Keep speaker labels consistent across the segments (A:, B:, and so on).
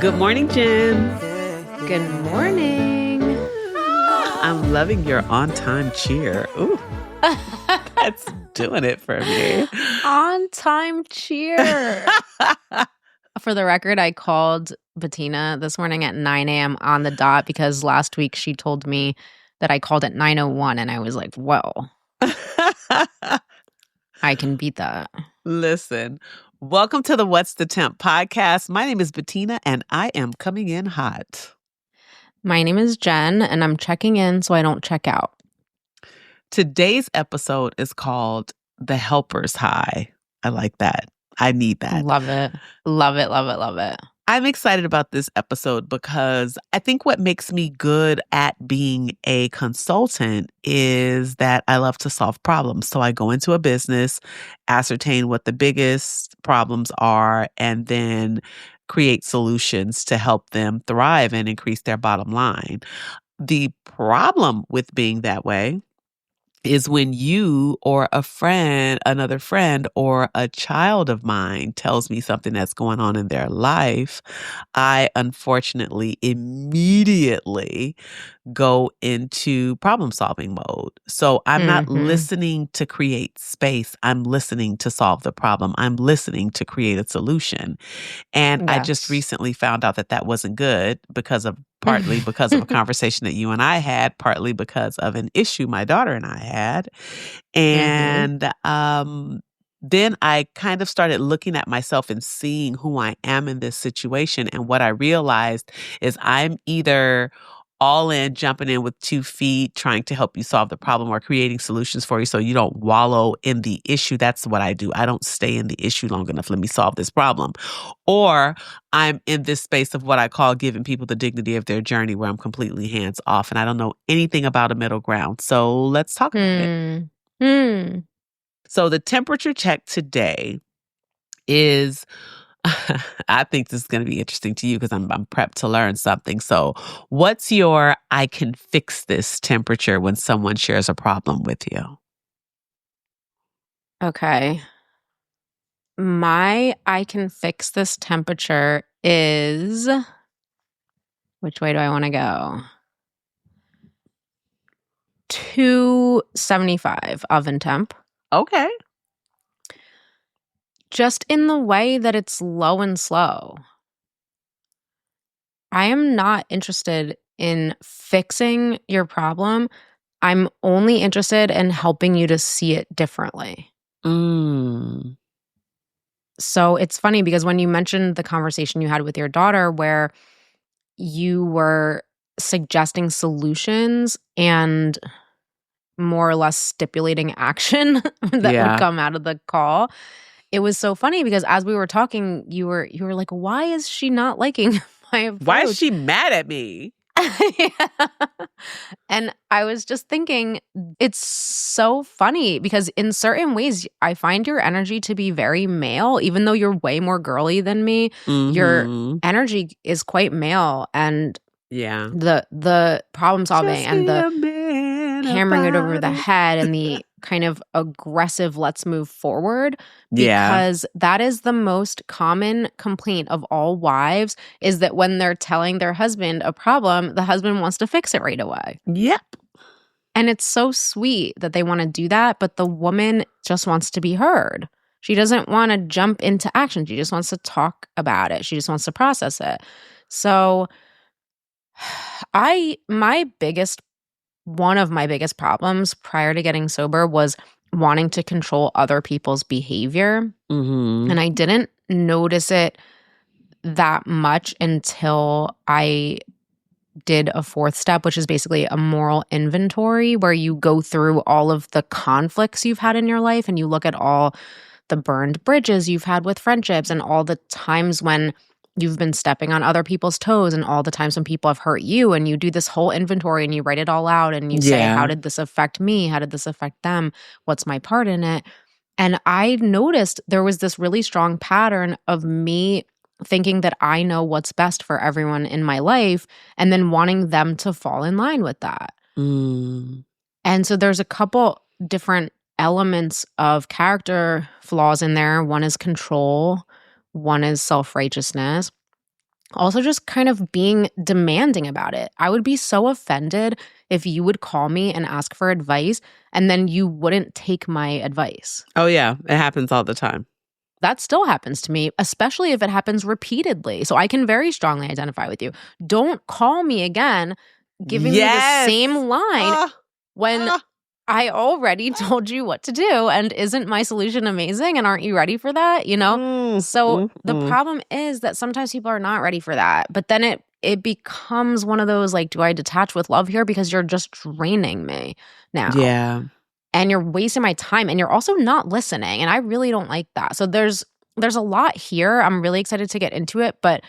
A: Good morning, Jen.
B: Good morning.
A: I'm loving your on-time cheer. Ooh, that's doing it for me.
B: On-time cheer. For the record, I called Betina this morning at 9 a.m. on the dot because last week she told me that I called at 9:01 and I was like, whoa, I can beat that.
A: Listen, welcome to the What's the Temp podcast. My name is Betina and I am coming in hot.
B: My name is Jen and I'm checking in so I don't check out.
A: Today's episode is called The Helper's High. I like that. I need that.
B: Love it. Love it, love it, love it.
A: I'm excited about this episode because I think what makes me good at being a consultant is that I love to solve problems. So I go into a business, ascertain what the biggest problems are, and then create solutions to help them thrive and increase their bottom line. The problem with being that way is when you or a friend, another friend, or a child of mine tells me something that's going on in their life, I unfortunately immediately go into problem-solving mode. So I'm not listening to create space. I'm listening to solve the problem. I'm listening to create a solution. And I just recently found out that that wasn't good partly because of a conversation that you and I had, partly because of an issue my daughter and I had. And then I kind of started looking at myself and seeing who I am in this situation. And what I realized is I'm either all in, jumping in with 2 feet, trying to help you solve the problem or creating solutions for you so you don't wallow in the issue. That's what I do. I don't stay in the issue long enough. Let me solve this problem. Or I'm in this space of what I call giving people the dignity of their journey where I'm completely hands off and I don't know anything about a middle ground. So let's talk about it. So the temperature check today is... I think this is going to be interesting to you because I'm prepped to learn something. So what's your I can fix this temperature when someone shares a problem with you?
B: Okay. My I can fix this temperature is... Which way do I want to go? 275 oven temp.
A: Okay.
B: Just in the way that it's low and slow. I am not interested in fixing your problem. I'm only interested in helping you to see it differently. So it's funny because when you mentioned the conversation you had with your daughter where you were suggesting solutions and more or less stipulating action that would come out of the call, it was so funny because as we were talking, you were like, why is she not liking my approach?
A: Why is she mad at me?
B: And I was just thinking, it's so funny because in certain ways, I find your energy to be very male, even though you're way more girly than me. Your energy is quite male, and the problem solving and the hammering it over the head and the kind of aggressive let's move forward, because that is the most common complaint of all wives, is that when they're telling their husband a problem, the husband wants to fix it right away. And it's so sweet that they want to do that, but the woman just wants to be heard. She doesn't want to jump into action. She just wants to talk about it. She just wants to process it. So one of my biggest problems prior to getting sober was wanting to control other people's behavior. And I didn't notice it that much until I did a 4th step, which is basically a moral inventory where you go through all of the conflicts you've had in your life and you look at all the burned bridges you've had with friendships and all the times when you've been stepping on other people's toes and all the times when people have hurt you, and you do this whole inventory and you write it all out and you say, how did this affect me? How did this affect them? What's my part in it? And I noticed there was this really strong pattern of me thinking that I know what's best for everyone in my life and then wanting them to fall in line with that. And so there's a couple different elements of character flaws in there. One is control, One is self-righteousness. Also, just kind of being demanding about it. I would be so offended if you would call me and ask for advice and then you wouldn't take my advice.
A: Oh, yeah. It happens all the time.
B: That still happens to me, especially if it happens repeatedly. So I can very strongly identify with you. Don't call me again giving me the same line when I already told you what to do. And isn't my solution amazing? And aren't you ready for that? You know? So the problem is that sometimes people are not ready for that. But then it becomes one of those like, do I detach with love here? Because you're just draining me now.
A: Yeah.
B: And you're wasting my time and you're also not listening. And I really don't like that. So there's a lot here. I'm really excited to get into it. But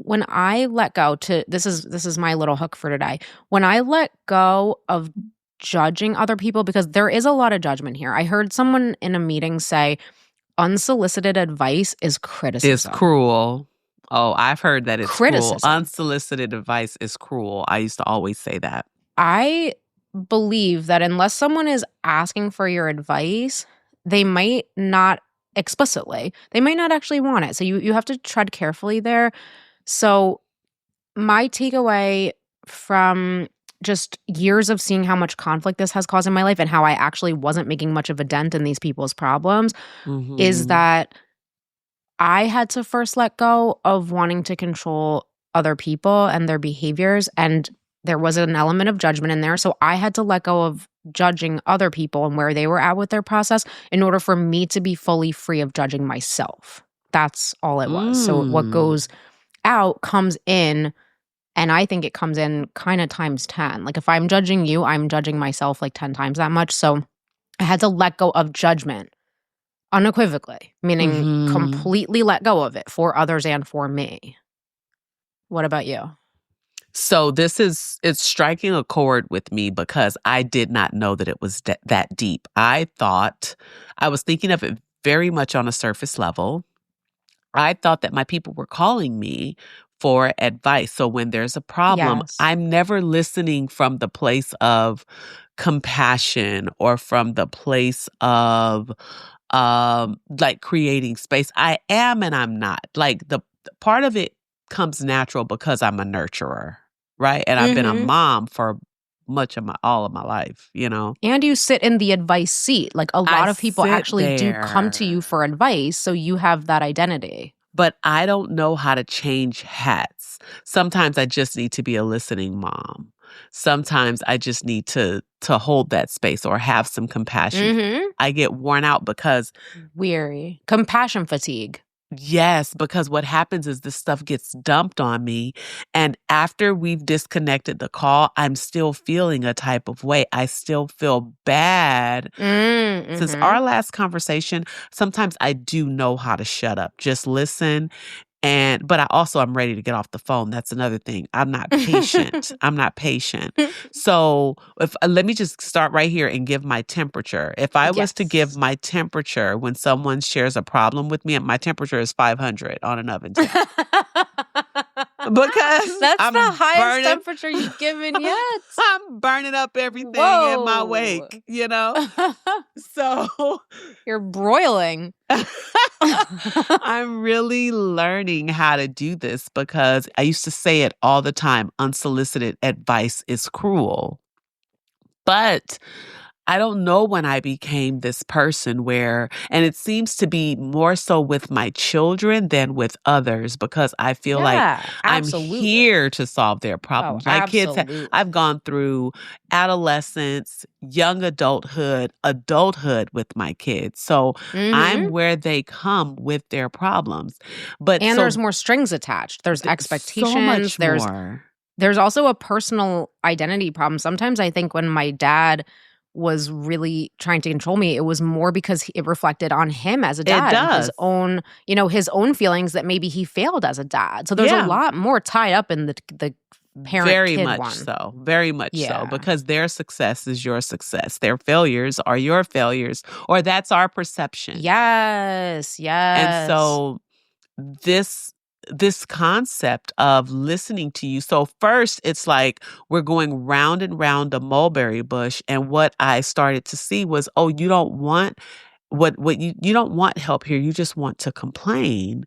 B: when I let go this is my little hook for today. When I let go of judging other people, because there is a lot of judgment here. I heard someone in a meeting say unsolicited advice is criticism.
A: It's cruel. Oh, I've heard that it's
B: criticism.
A: Cruel. Unsolicited advice is cruel. I used to always say that.
B: I believe that unless someone is asking for your advice, they might not explicitly. They might not actually want it. So you have to tread carefully there. So my takeaway from just years of seeing how much conflict this has caused in my life and how I actually wasn't making much of a dent in these people's problems is that I had to first let go of wanting to control other people and their behaviors, and there was an element of judgment in there. So I had to let go of judging other people and where they were at with their process in order for me to be fully free of judging myself. That's all it was. So what goes out comes in, and I think it comes in kind of times 10. Like if I'm judging you, I'm judging myself like 10 times that much. So I had to let go of judgment unequivocally, meaning completely let go of it for others and for me. What about you?
A: So it's striking a chord with me because I did not know that it was that deep. I was thinking of it very much on a surface level. I thought that my people were calling me for advice. So when there's a problem, I'm never listening from the place of compassion or from the place of like creating space. I am and I'm not. Like the part of it comes natural because I'm a nurturer, right? And I've been a mom for all of my life, you know?
B: And you sit in the advice seat. Like a lot of people actually do come to you for advice, so you have that identity.
A: But I don't know how to change hats. Sometimes I just need to be a listening mom. Sometimes I just need to hold that space or have some compassion. I get worn out because
B: weary. Compassion fatigue.
A: Yes, because what happens is this stuff gets dumped on me. And after we've disconnected the call, I'm still feeling a type of way. I still feel bad. Since our last conversation, sometimes I do know how to shut up, just listen. But I'm ready to get off the phone. That's another thing. I'm not patient. So let me just start right here and give my temperature. If I was to give my temperature when someone shares a problem with me, my temperature is 500 on an oven temp. Because
B: that's the highest temperature you've given yet.
A: I'm burning up everything in my wake, you know? So
B: you're broiling.
A: I'm really learning how to do this because I used to say it all the time. Unsolicited advice is cruel. But I don't know when I became this person and it seems to be more so with my children than with others because I feel like I'm here to solve their problems. My kids, I've gone through adolescence, young adulthood with my kids. So I'm where they come with their problems.
B: And there's more strings attached. There's expectations.
A: So much more.
B: There's also a personal identity problem. Sometimes I think when my dad was really trying to control me, it was more because it reflected on him as a dad.
A: It does.
B: His own feelings that maybe he failed as a dad. So there's a lot more tied up in the parent-kid one.
A: Very much so. Because their success is your success. Their failures are your failures. Or that's our perception.
B: Yes.
A: And so this concept of listening to you. So first, it's like we're going round and round a mulberry bush. And what I started to see was, you don't want what you don't want help here, you just want to complain.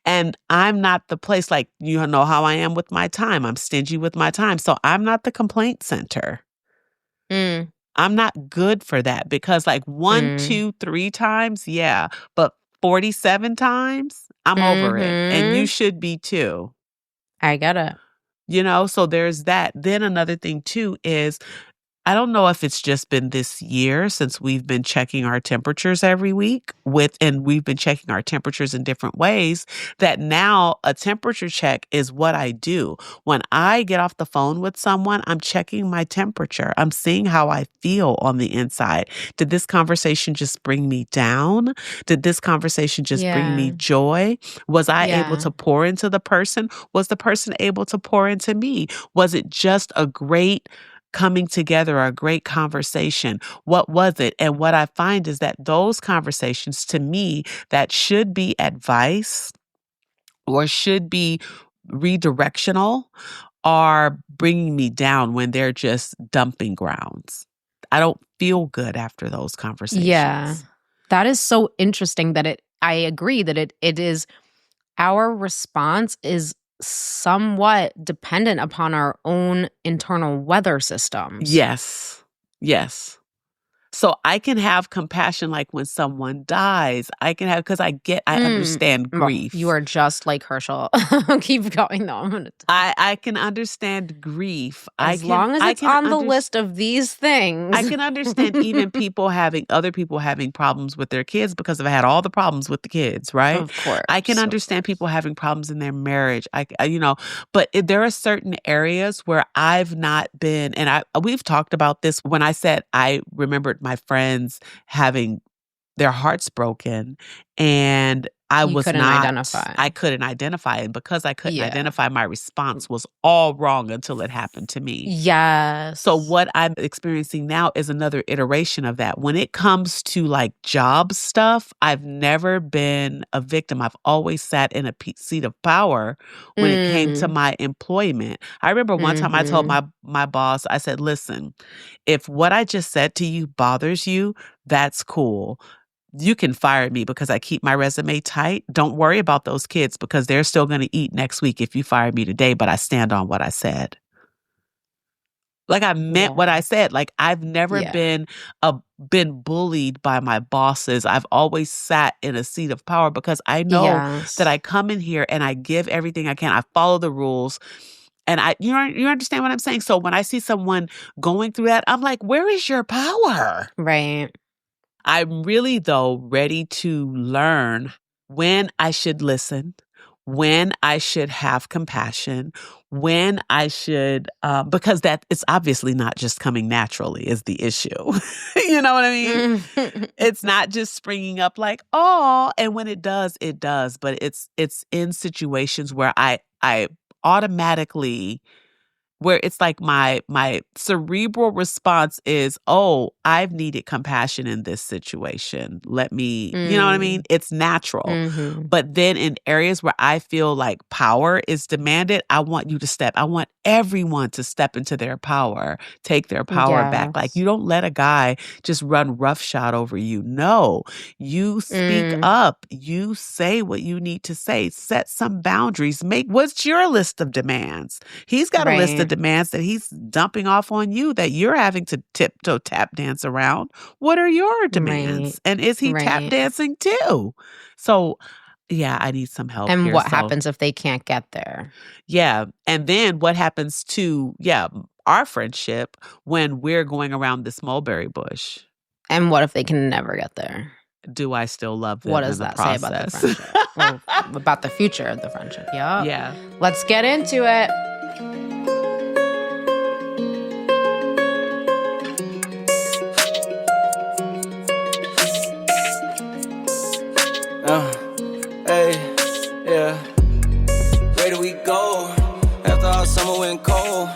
A: And I'm not the place, like, you know how I am with my time. I'm stingy with my time. So I'm not the complaint center.
B: Mm,
A: I'm not good for that because like one,
B: mm,
A: 2, 3 times, yeah, but 47 times, I'm over it. And you
B: mhm.
A: should be too.
B: I get it.
A: So there's that. Then another thing too is I don't know if it's just been this year since we've been checking our temperatures every week and we've been checking our temperatures in different ways, that now a temperature check is what I do. When I get off the phone with someone, I'm checking my temperature. I'm seeing how I feel on the inside. Did this conversation just bring me down? Did this conversation just bring me
B: Yeah.
A: joy? Was I able
B: Yeah.
A: to pour into the person? Was the person able to pour into me? Was it just a great coming together, a great conversation? What was it? And what I find is that those conversations, to me, that should be advice or should be redirectional, are bringing me down when they're just dumping grounds. I don't feel good after those
B: Yeah.
A: conversations.
B: That is so interesting that I agree that it is our response is somewhat dependent upon our own internal weather systems.
A: Yes. Yes. So I can have compassion, like when someone dies. Because I
B: Mm.
A: understand
B: Well, you
A: grief.
B: are just like Herschel. Keep going though.
A: I can understand grief.
B: As long as it's on the list of these
A: I
B: things.
A: can understand even other people having problems with their kids because I've had all the problems with the kids, right?
B: Of
A: I can
B: course.
A: understand people having problems in their marriage. But there are certain areas where I've not been, and we've talked about this when I said I remembered my friends having their hearts broken, and
B: You couldn't identify.
A: I couldn't identify it. Because I couldn't
B: Yeah.
A: identify, my response was all wrong until it happened to me. So
B: Yes.
A: what I'm experiencing now is another iteration of that. When it comes to like job stuff, I've never been a victim. I've always sat in a seat of power when it came to
B: Mm.
A: my employment. I remember one time I told
B: Mhm.
A: my boss, I said, "Listen, if what I just said to you bothers you, that's cool. You can fire me because I keep my resume tight. Don't worry about those kids because they're still going to eat next week if you fire me today, but I stand on what I said." Like, I meant what I
B: Yeah.
A: said. Like, I've never
B: Yeah.
A: been bullied by my bosses. I've always sat in a seat of power because I know that
B: Yes.
A: I come in here and I give everything I can. I follow the rules, and you understand what I'm saying? So when I see someone going through that, I'm like, "Where is your power?"
B: Right.
A: I'm really, though, ready to learn when I should listen, when I should have compassion, when I should, because that it's obviously not just coming naturally is the issue. You know what I mean? It's not just springing up like, oh, and when it does, it does. But it's in situations where I automatically where it's like my cerebral response is, "Oh, I've needed compassion in this situation. Let me," you know what I mean?
B: Mm.
A: It's natural.
B: Mhm.
A: But then in areas where I feel like power is demanded, I want everyone to step into their power, take their power back. Like, you
B: Yes.
A: don't let a guy just run roughshod over you. No, you speak
B: Mm.
A: up. You say what you need to say. Set some boundaries. What's your list of demands? He's got a list of
B: Right.
A: demands that he's dumping off on you that you're having to tiptoe tap dance around. What are your
B: Right.
A: demands? And is he tap
B: Right.
A: dancing too? So, yeah, I need some help
B: And
A: here.
B: what
A: So,
B: happens if they can't get there?
A: yeah. And then what happens to, our friendship when we're going around this mulberry bush?
B: And what if they can never get there?
A: Do I still love
B: What
A: them in
B: does
A: the
B: that say about the
A: process?
B: friendship? Or about the future of the friendship? Yup.
A: Yeah.
B: Let's get into it.
C: Hey, yeah. Where do we go? After our summer went cold.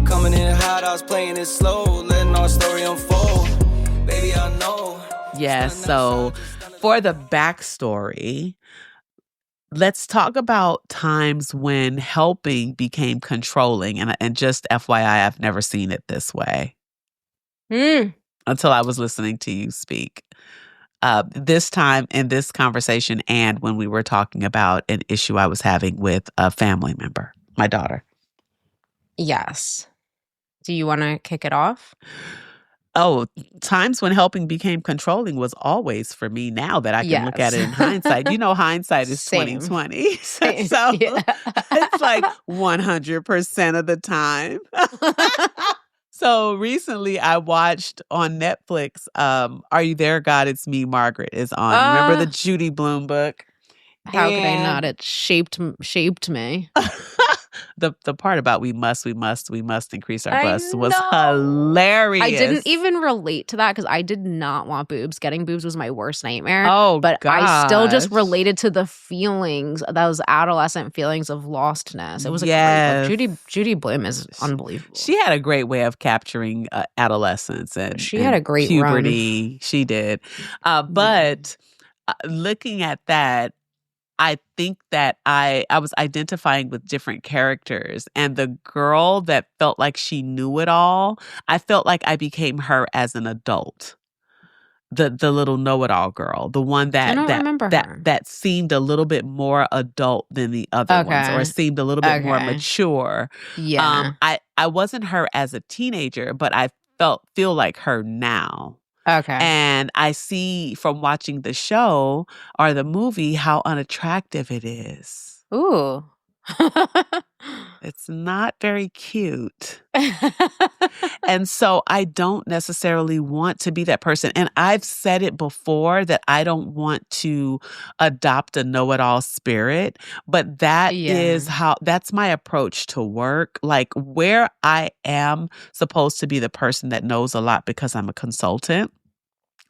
C: Coming in hot, I was playing it slow. Letting our story unfold. Baby, I know.
A: Yes. So, for the backstory, let's talk about times when helping became controlling. And just FYI, I've never seen it this way
B: Mm.
A: until I was listening to you speak. this time in this conversation and when we were talking about an issue I was having with a family member, my daughter.
B: Yes. Do you want to kick it off?
A: Oh, times when helping became controlling was always for me now that I can look at it in hindsight. You know, hindsight is
B: Same.
A: 2020.
B: Same.
A: So
B: Yeah.
A: it's like 100% of the time. So recently I watched on Netflix, Are You There, God? It's Me, Margaret is on. Remember the Judy Blume book?
B: How could I not? It shaped me.
A: The part about we must increase our
B: I
A: busts was
B: know.
A: hilarious.
B: I didn't even relate to that because I did not want boobs. Getting boobs was my worst nightmare.
A: Oh,
B: but I still just
A: gosh.
B: related to the feelings, those adolescent feelings of lostness. It was a great
A: Yes.
B: book. Judy Blume is unbelievable.
A: She had a great way of capturing adolescence and
B: She had a great
A: puberty.
B: run.
A: She did. But looking at that, I think that I was identifying with different characters, and the girl that felt like she knew it all, I felt like I became her as an adult. The little know-it-all girl, the one
B: I don't remember her.
A: that seemed a little bit more adult than the other ones, or seemed a little bit more mature.
B: Yeah.
A: I wasn't her as a teenager, but I feel like her now.
B: Okay.
A: And I see from watching the show or the movie how unattractive it is.
B: Ooh.
A: It's not very cute. And so I don't necessarily want to be that person. And I've said it before that I don't want to adopt a know-it-all spirit, but that's my approach to work. Like where I am supposed to be the person that knows a lot because I'm a consultant.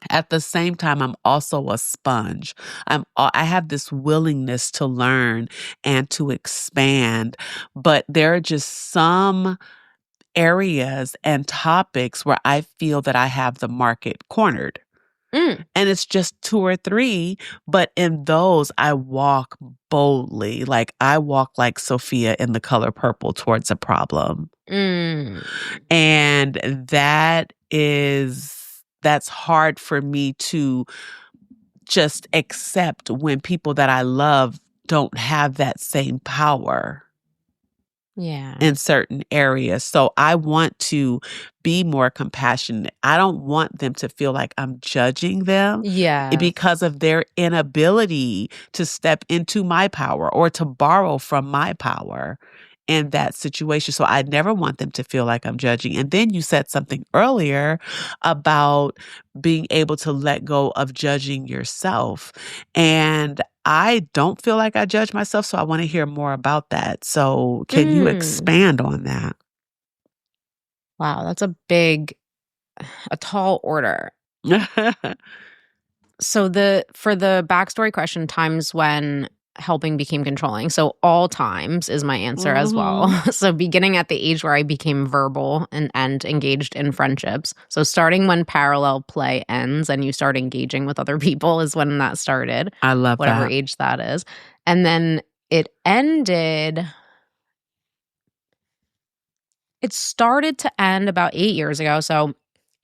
A: At the same time, I'm also a sponge. I have this willingness to learn and to expand, but there are just some areas and topics where I feel that I have the market cornered. And it's just 2 or 3, but in those I walk boldly. Like I walk like Sophia in The Color Purple towards a problem. And that's hard for me to just accept when people that I love don't have that same power.
B: Yeah.
A: In certain areas. So I want to be more compassionate. I don't want them to feel like I'm judging them because of their inability to step into my power or to borrow from my power in that situation. So I never want them to feel like I'm judging. And then you said something earlier about being able to let go of judging yourself. And I don't feel like I judge myself, so I want to hear more about that. So can you expand on that?
B: Wow, that's a tall order. So for the backstory question, times when helping became controlling. So all times is my answer as well. So beginning at the age where I became verbal and engaged in friendships. So starting when parallel play ends and you start engaging with other people is when that started.
A: I love
B: whatever
A: that.
B: age that is. And then it ended. It started to end about 8 years ago. So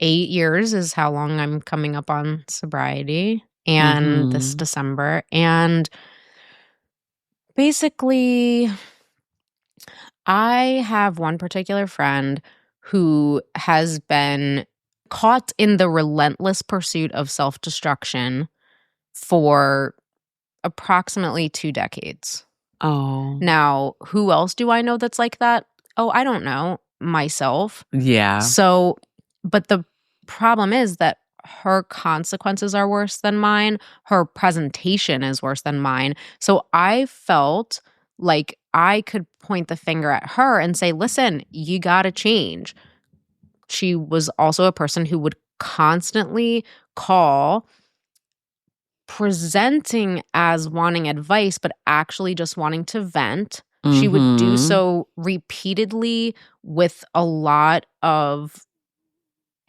B: 8 years is how long I'm coming up on sobriety. And this December. And basically, I have one particular friend who has been caught in the relentless pursuit of self-destruction for approximately 2 decades.
A: Oh.
B: Now, who else do I know that's like that? Oh, I don't know. Myself.
A: Yeah.
B: So, but the problem is that her consequences are worse than mine. Her presentation is worse than mine. So I felt like I could point the finger at her and say, listen, you got to change. She was also a person who would constantly call, presenting as wanting advice, but actually just wanting to vent. She would do so repeatedly with a lot of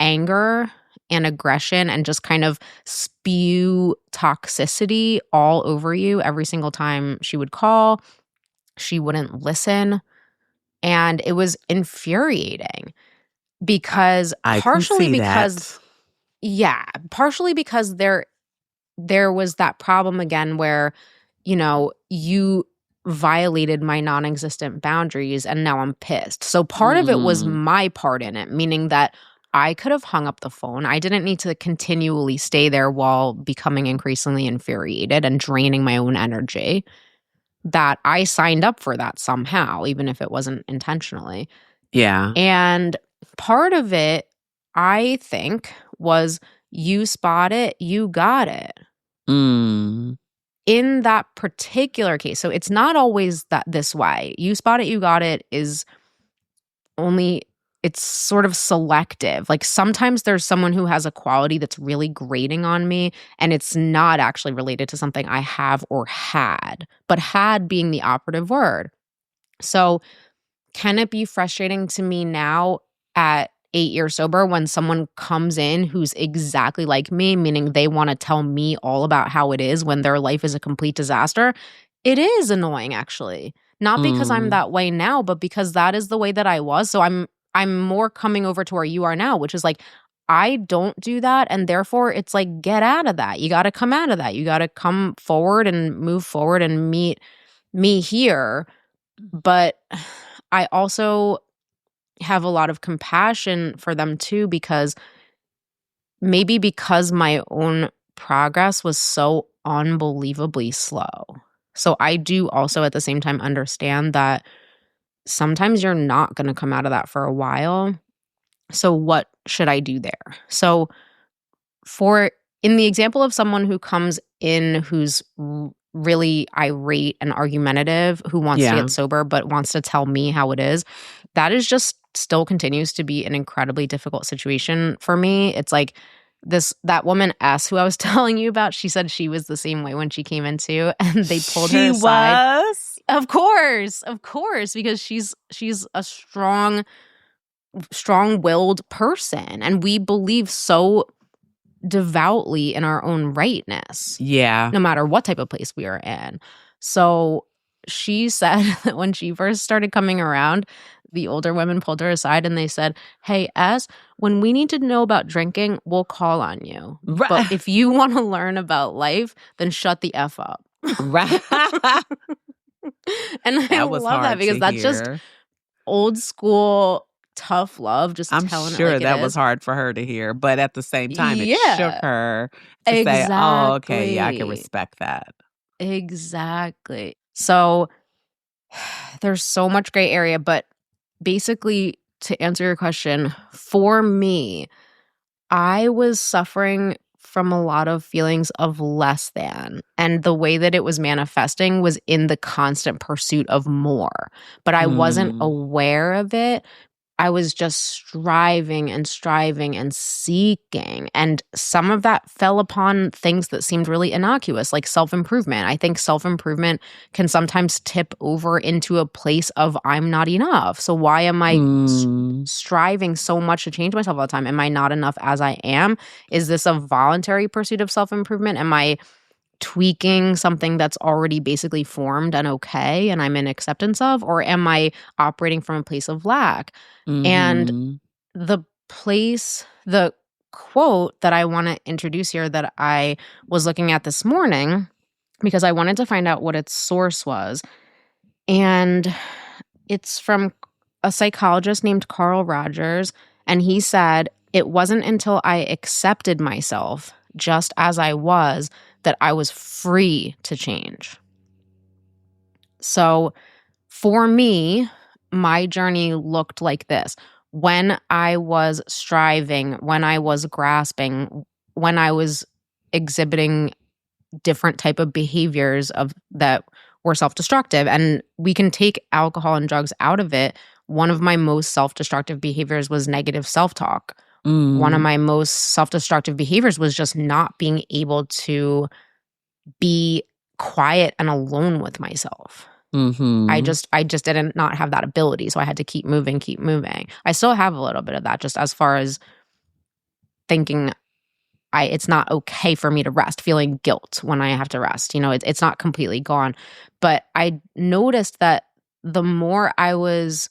B: anger and aggression and just kind of spew toxicity all over you every single time she would call. She wouldn't listen. And it was infuriating because partially because there there was that problem again where, you know, you violated my non-existent boundaries and now I'm pissed. So part of it was my part in it, meaning that I could have hung up the phone. I didn't need to continually stay there while becoming increasingly infuriated and draining my own energy. That I signed up for that somehow, even if it wasn't intentionally.
A: Yeah.
B: And part of it, I think, was you spot it, you got it. In that particular case. So it's not always that this way. You spot it, you got it is only, it's sort of selective. Like sometimes there's someone who has a quality that's really grating on me and it's not actually related to something I have or had, but had being the operative word. So can it be frustrating to me now at 8 years sober when someone comes in who's exactly like me, meaning they want to tell me all about how it is when their life is a complete disaster? It is annoying, actually. Not because I'm that way now, but because that is the way that I was. So I'm more coming over to where you are now, which is like, I don't do that. And therefore, it's like, get out of that. You got to come out of that. You got to come forward and move forward and meet me here. But I also have a lot of compassion for them too, because maybe because my own progress was so unbelievably slow. So I do also at the same time understand that sometimes you're not going to come out of that for a while. So what should I do there? So in the example of someone who comes in who's really irate and argumentative, who wants to get sober but wants to tell me how it is, that is just still continues to be an incredibly difficult situation for me. It's like that woman S who I was telling you about, she said she was the same way when she came in too, and they pulled her aside. Of course, because she's a strong-willed person, and we believe so devoutly in our own rightness.
A: Yeah.
B: No matter what type of place we are in. So she said that when she first started coming around, the older women pulled her aside and they said, "Hey, S, when we need to know about drinking, we'll call on you.
A: Right.
B: But if you want to learn about life, then shut the F up."
A: Right.
B: And I love that because that's just old school tough love, just
A: I'm
B: telling
A: sure
B: it like
A: that
B: it
A: was
B: is.
A: hard for her to hear, but at the same time, it shook her to say, "Oh, okay, yeah, I can respect that."
B: Exactly. So there's so much gray area, but basically, to answer your question, for me, I was suffering from a lot of feelings of less than. And the way that it was manifesting was in the constant pursuit of more. But I wasn't aware of it. I was just striving and seeking. And some of that fell upon things that seemed really innocuous, like self-improvement. I think self-improvement can sometimes tip over into a place of I'm not enough. So why am I striving so much to change myself all the time? Am I not enough as I am? Is this a voluntary pursuit of self-improvement? Am I tweaking something that's already basically formed and okay and I'm in acceptance of? Or am I operating from a place of lack? And the quote that I want to introduce here that I was looking at this morning, because I wanted to find out what its source was. And it's from a psychologist named Carl Rogers. And he said, "It wasn't until I accepted myself just as I was that I was free to change." So for me, my journey looked like this. When I was striving, when I was grasping, when I was exhibiting different type of behaviors that were self-destructive, and we can take alcohol and drugs out of it. One of my most self-destructive behaviors was negative self-talk. One of my most self-destructive behaviors was just not being able to be quiet and alone with myself. I just didn't not have that ability. So I had to keep moving. I still have a little bit of that, just as far as thinking it's not okay for me to rest, feeling guilt when I have to rest. You know, it's not completely gone. But I noticed that the more I was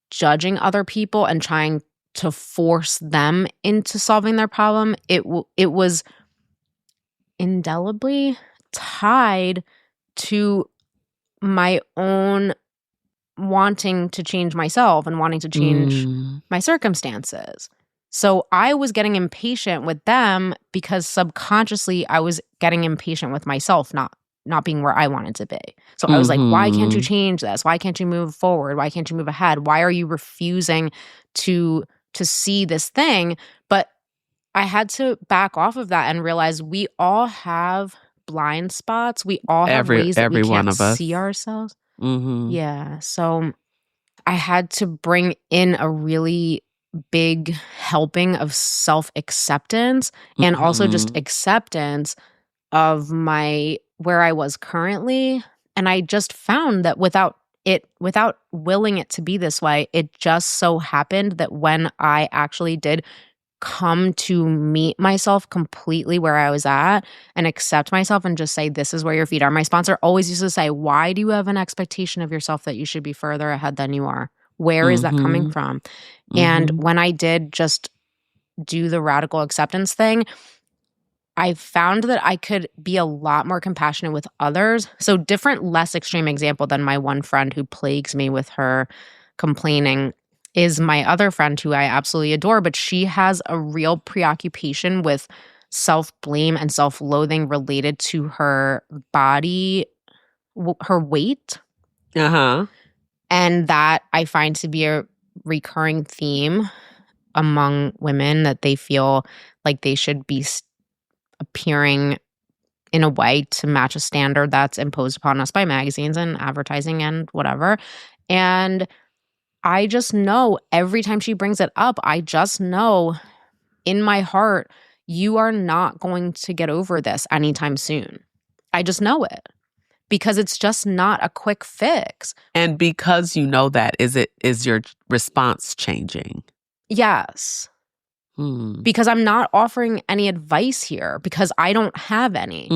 B: judging other people and trying to force them into solving their problem, it was indelibly tied to my own wanting to change myself and wanting to change my circumstances. So I was getting impatient with them because subconsciously I was getting impatient with myself, not being where I wanted to be. So I was like, why can't you change this? Why can't you move forward? Why can't you move ahead? Why are you refusing to see this thing? But I had to back off of that and realize we all have blind spots. We all have ways that we
A: every one
B: can't
A: of us.
B: see ourselves. Yeah. So I had to bring in a really big helping of self-acceptance and also just acceptance of where I was currently. And I just found that without willing it to be this way, it just so happened that when I actually did come to meet myself completely where I was at and accept myself and just say, this is where your feet are. My sponsor always used to say, why do you have an expectation of yourself that you should be further ahead than you are? Where is that coming from? And when I did just do the radical acceptance thing, I found that I could be a lot more compassionate with others. So different, less extreme example than my one friend who plagues me with her complaining is my other friend who I absolutely adore, but she has a real preoccupation with self-blame and self-loathing related to her body, her weight. And that I find to be a recurring theme among women, that they feel like they should be appearing in a way to match a standard that's imposed upon us by magazines and advertising and whatever. And I just know every time she brings it up, I just know in my heart, you are not going to get over this anytime soon. I just know it because it's just not a quick fix.
A: And because you know that, is your response changing?
B: Yes. Because I'm not offering any advice here because I don't have any.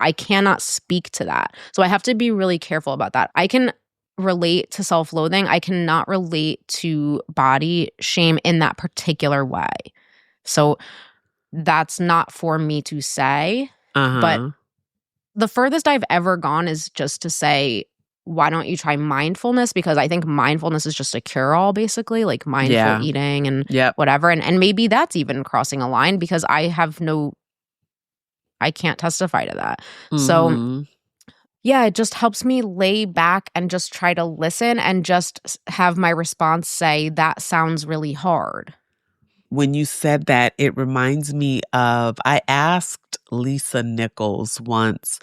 B: I cannot speak to that. So I have to be really careful about that. I can relate to self-loathing. I cannot relate to body shame in that particular way. So that's not for me to say. But the furthest I've ever gone is just to say, why don't you try mindfulness? Because I think mindfulness is just a cure-all, basically, like mindful eating and whatever. And maybe that's even crossing a line because I can't testify to that. So yeah, it just helps me lay back and just try to listen and just have my response say, that sounds really hard.
A: When you said that, it reminds me of, I asked Lisa Nichols once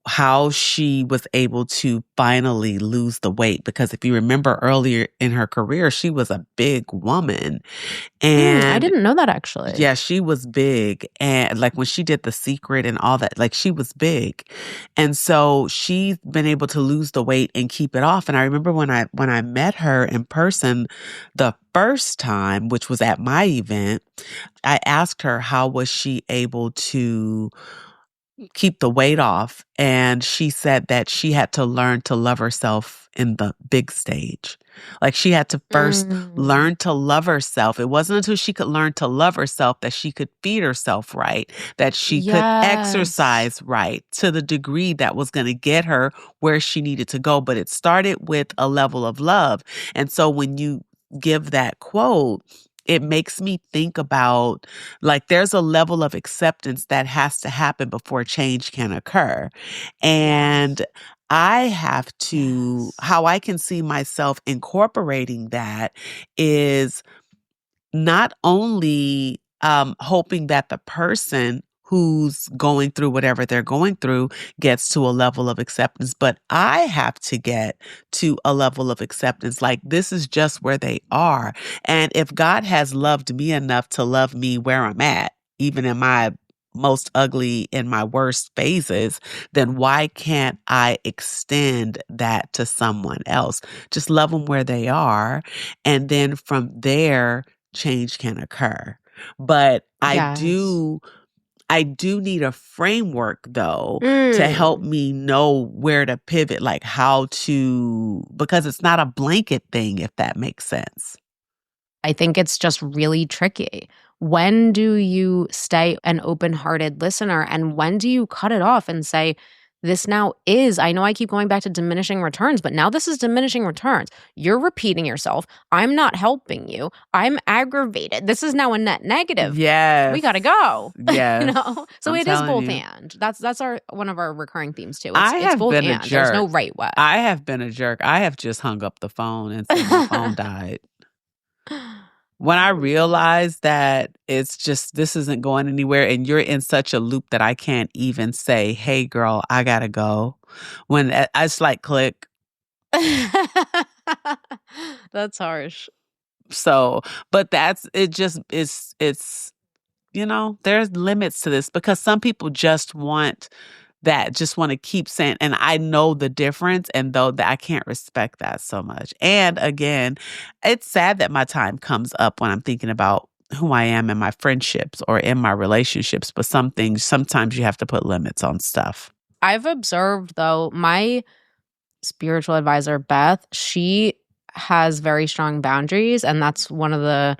A: how she was able to finally lose the weight. Because if you remember earlier in her career, she was a big woman. And
B: I didn't know that actually.
A: Yeah, she was big. And like when she did The Secret and all that, like she was big. And so she's been able to lose the weight and keep it off. And I remember when I met her in person the first time, which was at my event, I asked her how was she able to keep the weight off. And she said that she had to learn to love herself in the big stage. Like she had to first learn to love herself. It wasn't until she could learn to love herself that she could feed herself right, that she could exercise right to the degree that was going to get her where she needed to go. But it started with a level of love. And so when you give that quote, it makes me think about, like, there's a level of acceptance that has to happen before change can occur. And I have to, how I can see myself incorporating that is not only hoping that the person who's going through whatever they're going through gets to a level of acceptance, but I have to get to a level of acceptance. Like, this is just where they are. And if God has loved me enough to love me where I'm at, even in my most ugly and my worst phases, then why can't I extend that to someone else? Just love them where they are. And then from there, change can occur. But I do need a framework, though, to help me know where to pivot, like how to, because it's not a blanket thing, if that makes sense.
B: I think it's just really tricky. when do you stay an open-hearted listener, and when do you cut it off and say, this now is, I know I keep going back to diminishing returns, but now this is diminishing returns. You're repeating yourself. I'm not helping you. I'm aggravated. This is now a net negative.
A: Yes.
B: We got to go.
A: Yes.
B: So
A: I'm
B: it is both
A: telling you.
B: and. That's our one of our recurring themes too.
A: I
B: It's
A: have
B: both
A: been a
B: and. There's no
A: jerk.
B: right way.
A: I have been a jerk. I have just hung up the phone and said my phone died. When I realized that it's just, this isn't going anywhere and you're in such a loop that I can't even say, hey, girl, I got to go. When I just like click.
B: That's harsh.
A: So, but that's, it just, it's, you know, there's limits to this because some people just want that, just want to keep saying, and I know the difference, and though that I can't respect that so much. And again, it's sad that my time comes up when I'm thinking about who I am in my friendships or in my relationships, but some things, sometimes you have to put limits on stuff.
B: I've observed though, my spiritual advisor, Beth, she has very strong boundaries, and that's one of the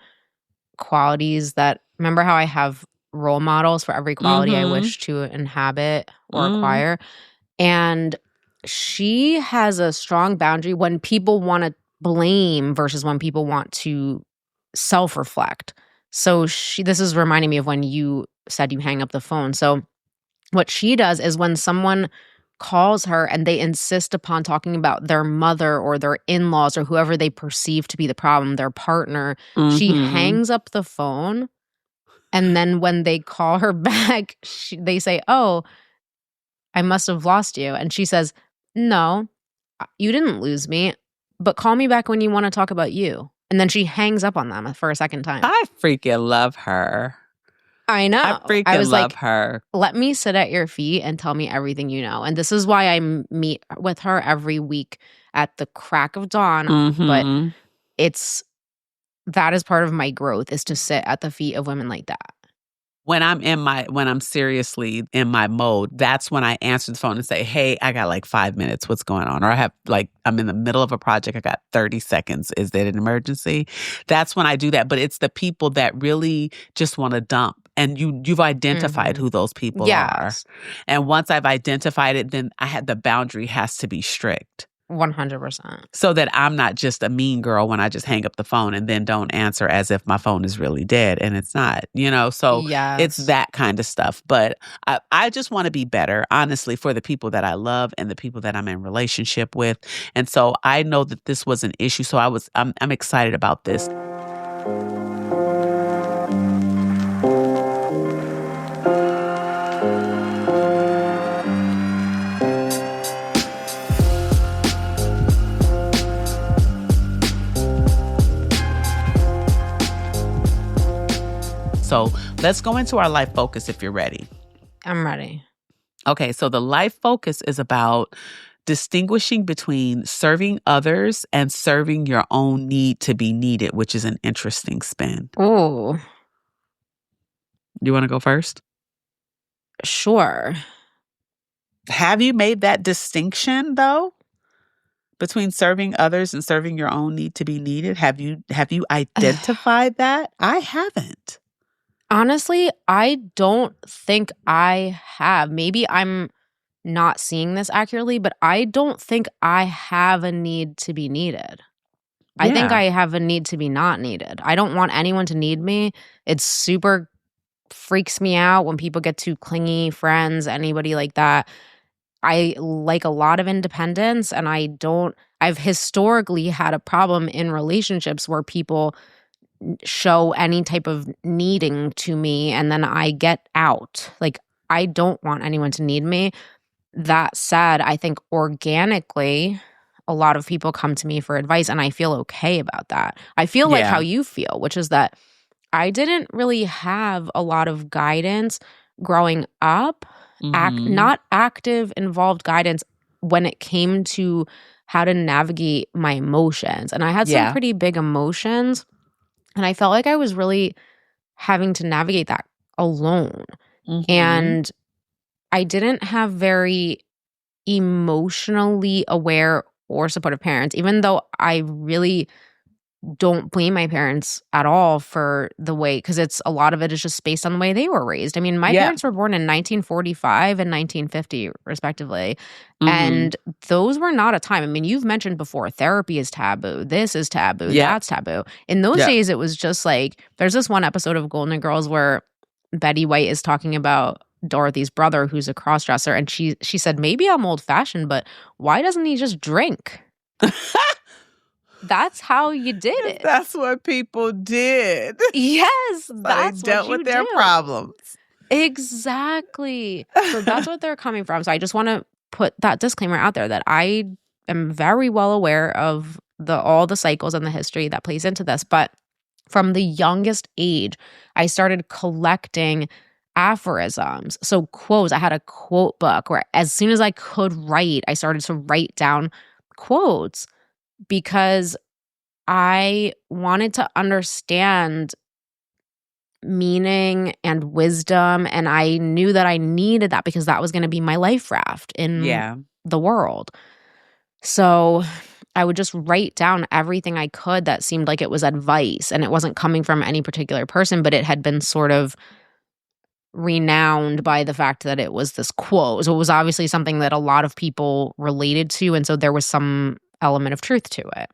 B: qualities that, remember how I have role models for every quality I wish to inhabit or acquire? And she has a strong boundary when people want to blame versus when people want to self-reflect. So this is reminding me of when you said you hang up the phone. So what she does is when someone calls her and they insist upon talking about their mother or their in-laws or whoever they perceive to be the problem, their partner, she hangs up the phone. And then when they call her back, they say, oh, I must have lost you. And she says, no, you didn't lose me, but call me back when you want to talk about you. And then she hangs up on them for a second time.
A: I freaking love her.
B: I know.
A: I was love her.
B: Let me sit at your feet and tell me everything you know. And this is why I meet with her every week at the crack of dawn. But that is part of my growth, is to sit at the feet of women like that.
A: When I'm seriously in my mode, that's when I answer the phone and say, hey, I got like 5 minutes. What's going on? Or I'm in the middle of a project. I got 30 seconds. Is that an emergency? That's when I do that. But it's the people that really just want to dump. And you've identified who those people are. And once I've identified it, then the boundary has to be strict.
B: 100%.
A: So that I'm not just a mean girl when I just hang up the phone and then don't answer as if my phone is really dead, and it's not, so it's that kind of stuff. But I just want to be better, honestly, for the people that I love and the people that I'm in relationship with. And so I know that this was an issue. So I'm excited about this. So let's go into our life focus if you're ready.
B: I'm ready.
A: Okay, so the life focus is about distinguishing between serving others and serving your own need to be needed, which is an interesting spin.
B: Ooh.
A: You want to go first?
B: Sure.
A: Have you made that distinction, though, between serving others and serving your own need to be needed? Have you identified that? I haven't.
B: Honestly, I don't think I have. Maybe I'm not seeing this accurately, but I don't think I have a need to be needed. I think I have a need to be not needed. I don't want anyone to need me. It super freaks me out when people get too clingy, friends, anybody like that. I like a lot of independence, and I've historically had a problem in relationships where people show any type of needing to me and then I get out. Like, I don't want anyone to need me. That said, I think organically a lot of people come to me for advice, and I feel okay about that. I feel like how you feel, which is that I didn't really have a lot of guidance growing up, not active, involved guidance when it came to how to navigate my emotions. And I had some pretty big emotions. And I felt like I was really having to navigate that alone. And I didn't have very emotionally aware or supportive parents, even though I really don't blame my parents at all for the way, because a lot of it is just based on the way they were raised. I mean, my parents were born in 1945 and 1950, respectively. And those were not a time. I mean, you've mentioned before, therapy is taboo. This is taboo. That's taboo. In those days, it was just like, there's this one episode of Golden Girls where Betty White is talking about Dorothy's brother, who's a crossdresser. And she said, maybe I'm old fashioned, but why doesn't he just drink? That's how you did it.
A: That's what people did.
B: Yes,
A: that's they dealt with their problems.
B: Exactly. So that's what they're coming from. So I just want to put that disclaimer out there that I am very well aware of all the cycles and the history that plays into this. But from the youngest age, I started collecting aphorisms. So quotes. I had a quote book where as soon as I could write, I started to write down quotes, because I wanted to understand meaning and wisdom, and I knew that I needed that because that was going to be my life raft in the world. So I would just write down everything I could that seemed like it was advice, and it wasn't coming from any particular person, but it had been sort of renowned by the fact that it was this quote. So it was obviously something that a lot of people related to, and so there was some element of truth to it.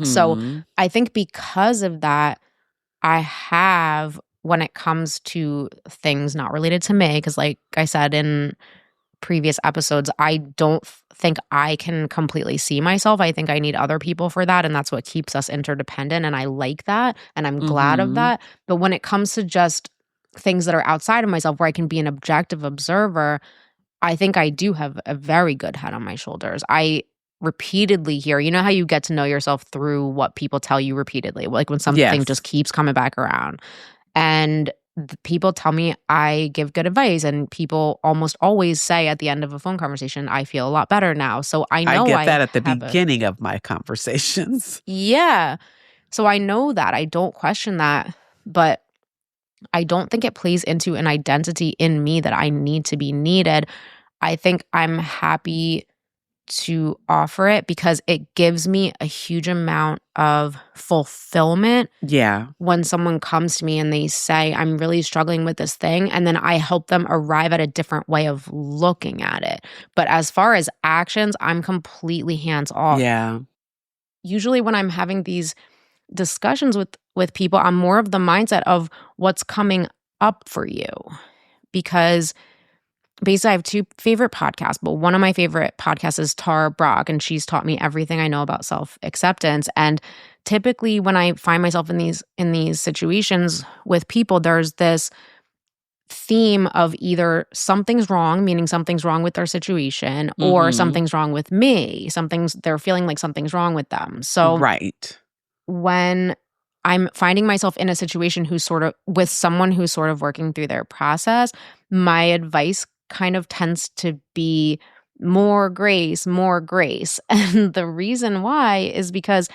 B: So I think because of that, I have, when it comes to things not related to me, because like I said in previous episodes, I don't think I can completely see myself. I think I need other people for that, and that's what keeps us interdependent, and I like that, and I'm glad of that. But when it comes to just things that are outside of myself, where I can be an objective observer, I think I do have a very good head on my shoulders. I repeatedly hear, you know how you get to know yourself through what people tell you repeatedly, like when something just keeps coming back around. And people tell me I give good advice, and people almost always say at the end of a phone conversation, I feel a lot better now. So I know
A: I get that at the beginning of my conversations.
B: Yeah. So I know that. I don't question that, but I don't think it plays into an identity in me that I need to be needed. I think I'm happy to offer it because it gives me a huge amount of fulfillment.
A: Yeah.
B: When someone comes to me and they say, I'm really struggling with this thing, and then I help them arrive at a different way of looking at it. But as far as actions, I'm completely hands off.
A: Yeah.
B: Usually when I'm having these discussions with people, I'm more of the mindset of what's coming up for you, because basically I have two favorite podcasts, but one of my favorite podcasts is Tara Brach, and she's taught me everything I know about self-acceptance. And typically when I find myself in these situations with people, there's this theme of either something's wrong, meaning something's wrong with their situation, or something's wrong with me. They're feeling like something's wrong with them. So when I'm finding myself in a situation with someone who's sort of working through their process, my advice kind of tends to be more grace, more grace. And the reason why is because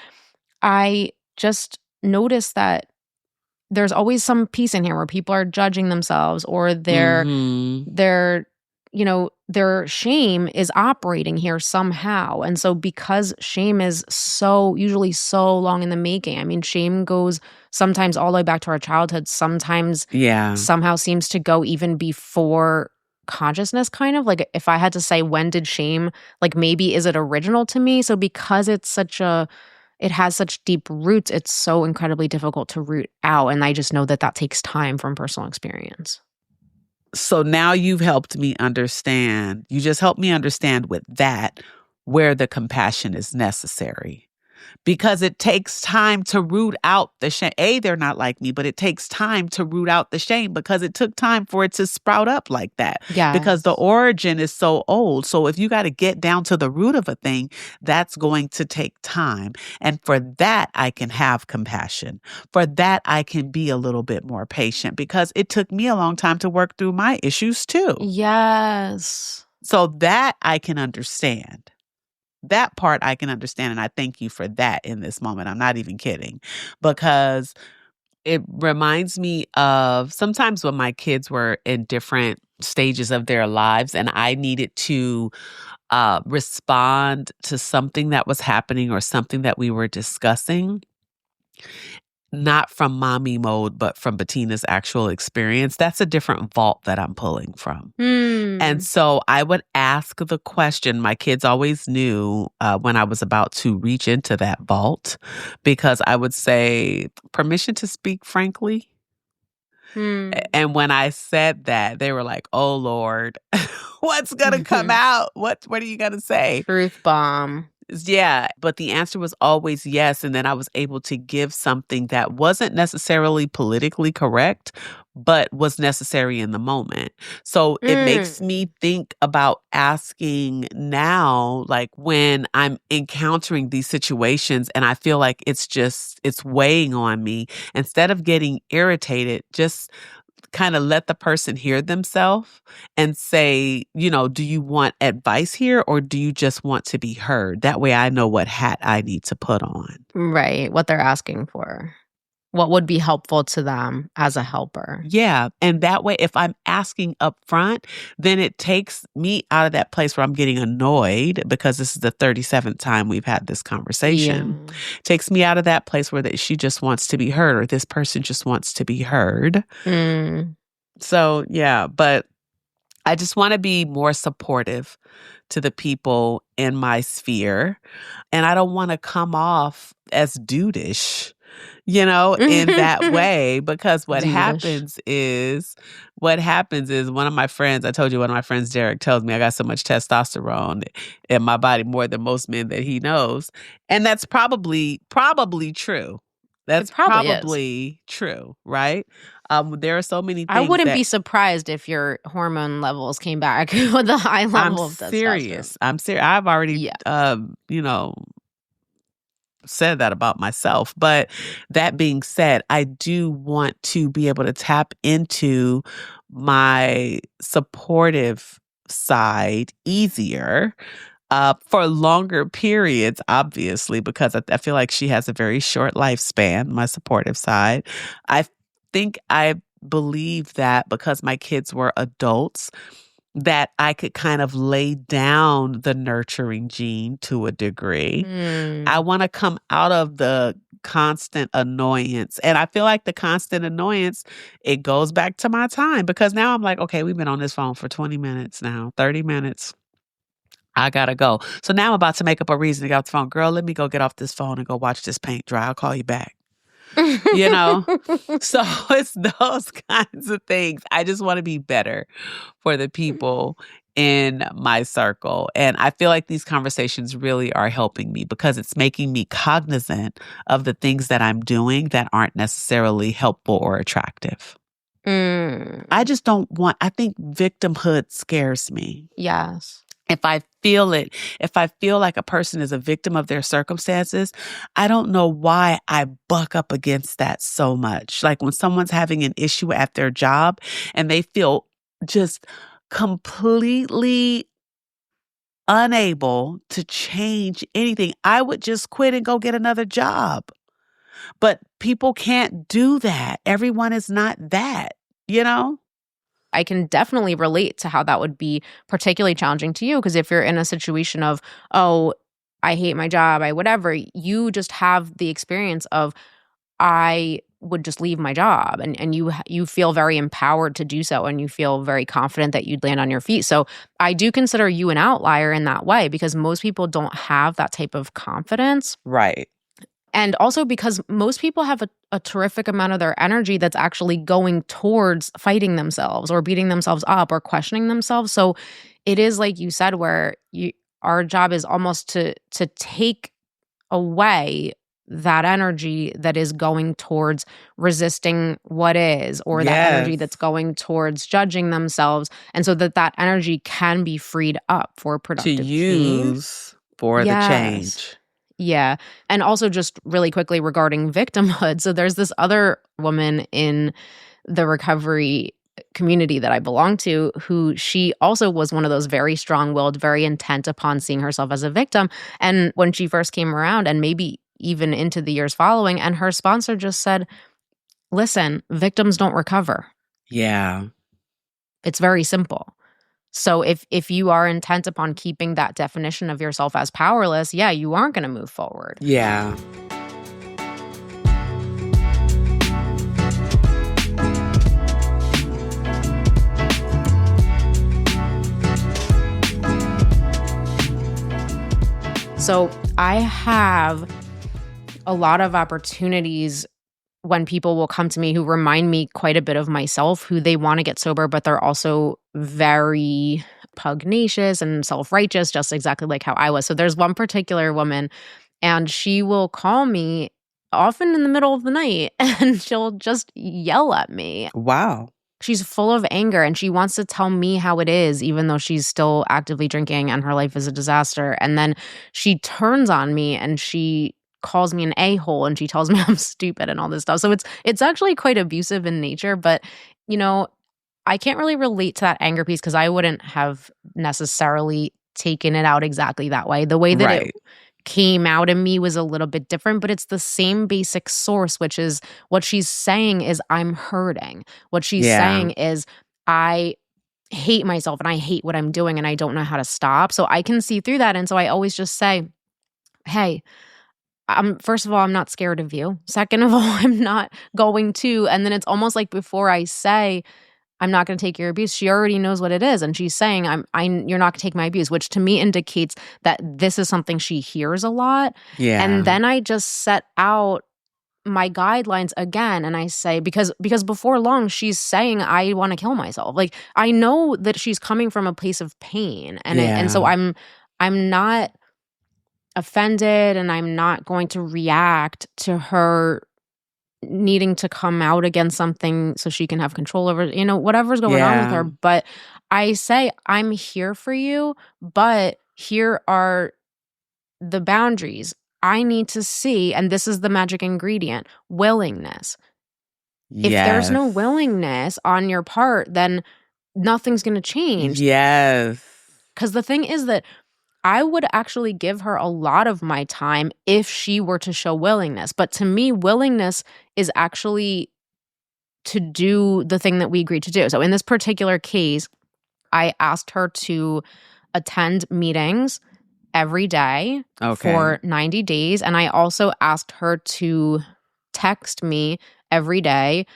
B: I just notice that there's always some piece in here where people are judging themselves, or their shame is operating here somehow. And so because shame is usually so long in the making, I mean, shame goes sometimes all the way back to our childhood, sometimes somehow seems to go even before consciousness, kind of. Like if I had to say, when did shame, like maybe is it original to me? So because it has such deep roots, it's so incredibly difficult to root out. And I just know that takes time from personal experience.
A: So now you've helped me understand. You just helped me understand with that where the compassion is necessary. Because it takes time to root out the shame. They're not like me, but it takes time to root out the shame because it took time for it to sprout up like that.
B: Yeah.
A: Because the origin is so old. So if you got to get down to the root of a thing, that's going to take time. And for that, I can have compassion. For that, I can be a little bit more patient because it took me a long time to work through my issues too.
B: Yes.
A: So that I can understand. That part I can understand, and I thank you for that in this moment. I'm not even kidding, because it reminds me of sometimes when my kids were in different stages of their lives and I needed to respond to something that was happening or something that we were discussing. not from mommy mode, but from Betina's actual experience. That's a different vault that I'm pulling from. And so I would ask the question. My kids always knew when I was about to reach into that vault, because I would say, permission to speak frankly. And when I said that, they were like, oh, Lord, what's going to come out? What are you going to say?
B: Truth bomb.
A: Yeah, but the answer was always yes. And then I was able to give something that wasn't necessarily politically correct, but was necessary in the moment. So it makes me think about asking now, like when I'm encountering these situations and I feel like it's weighing on me, instead of getting irritated, just kind of let the person hear themselves and say, do you want advice here or do you just want to be heard? That way I know what hat I need to put on.
B: Right. What they're asking for. What would be helpful to them as a helper.
A: Yeah. And that way, if I'm asking up front, then it takes me out of that place where I'm getting annoyed because this is the 37th time we've had this conversation. Yeah. Takes me out of that place where she just wants to be heard or this person just wants to be heard. So, yeah, but I just want to be more supportive to the people in my sphere. And I don't want to come off as dudeish, in that way, because what happens is one of my friends, I told you one of my friends, Derek, tells me I got so much testosterone in my body, more than most men that he knows. And that's probably true. That's probably true, right? There are so many things.
B: I wouldn't be surprised if your hormone levels came back with a high level of testosterone.
A: I'm serious. I've already, said that about myself. But that being said, I do want to be able to tap into my supportive side easier for longer periods, obviously, because I feel like she has a very short lifespan, my supportive side. I think I believe that because my kids were adults, that I could kind of lay down the nurturing gene to a degree. I want to come out of the constant annoyance. And I feel like the constant annoyance, it goes back to my time, because now I'm like, okay, we've been on this phone for 20 minutes now, 30 minutes. I gotta go. So now I'm about to make up a reason to get off the phone. Girl, let me go get off this phone and go watch this paint dry. I'll call you back. So it's those kinds of things. I just want to be better for the people in my circle. And I feel like these conversations really are helping me, because it's making me cognizant of the things that I'm doing that aren't necessarily helpful or attractive. I just I think victimhood scares me.
B: Yes.
A: If I feel like a person is a victim of their circumstances, I don't know why I buck up against that so much. Like when someone's having an issue at their job and they feel just completely unable to change anything, I would just quit and go get another job. But people can't do that. Everyone is not that,
B: I can definitely relate to how that would be particularly challenging to you, because if you're in a situation of, oh, I hate my job, whatever, you just have the experience of, I would just leave my job, and you feel very empowered to do so, and you feel very confident that you'd land on your feet. So I do consider you an outlier in that way, because most people don't have that type of confidence.
A: Right.
B: And also because most people have a terrific amount of their energy that's actually going towards fighting themselves or beating themselves up or questioning themselves. So it is like you said, where our job is almost to take away that energy that is going towards resisting what is, or that energy that's going towards judging themselves. And so that energy can be freed up for productive
A: to use for the change.
B: Yeah. And also just really quickly regarding victimhood. So there's this other woman in the recovery community that I belong to who she also was one of those very strong-willed, very intent upon seeing herself as a victim. And when she first came around, and maybe even into the years following, and her sponsor just said, listen, victims don't recover.
A: Yeah.
B: It's very simple. So if you are intent upon keeping that definition of yourself as powerless, you aren't going to move forward.
A: Yeah.
B: So I have a lot of opportunities when people will come to me who remind me quite a bit of myself, who they want to get sober, but they're also very pugnacious and self-righteous, just exactly like how I was. So there's one particular woman, and she will call me often in the middle of the night, and she'll just yell at me.
A: Wow.
B: She's full of anger, and she wants to tell me how it is, even though she's still actively drinking and her life is a disaster. And then she turns on me and she calls me an a-hole, and she tells me I'm stupid and all this stuff. So it's actually quite abusive in nature, but you know, I can't really relate to that anger piece because I wouldn't have necessarily taken it out exactly that way. The way that
A: Right.
B: it came out in me was a little bit different, but it's the same basic source, which is what she's saying is I'm hurting. What she's saying is I hate myself and I hate what I'm doing and I don't know how to stop. So I can see through that. And so I always just say, hey, first of all, I'm not scared of you. Second of all, I'm not going to. And then it's almost like before I say, I'm not going to take your abuse, she already knows what it is. And she's saying, you're not going to take my abuse, which to me indicates that this is something she hears a lot.
A: Yeah.
B: And then I just set out my guidelines again. And I say, because before long, she's saying, I want to kill myself. Like, I know that she's coming from a place of pain. And so I'm not offended, and I'm not going to react to her needing to come out against something so she can have control over, whatever's going on with her. But I say, I'm here for you, but here are the boundaries. I need to see, and this is the magic ingredient, willingness. If there's no willingness on your part, then nothing's going to change.
A: Yes.
B: Because the thing is that I would actually give her a lot of my time if she were to show willingness. But to me, willingness is actually to do the thing that we agreed to do. So in this particular case, I asked her to attend meetings every day for 90 days. And I also asked her to text me every day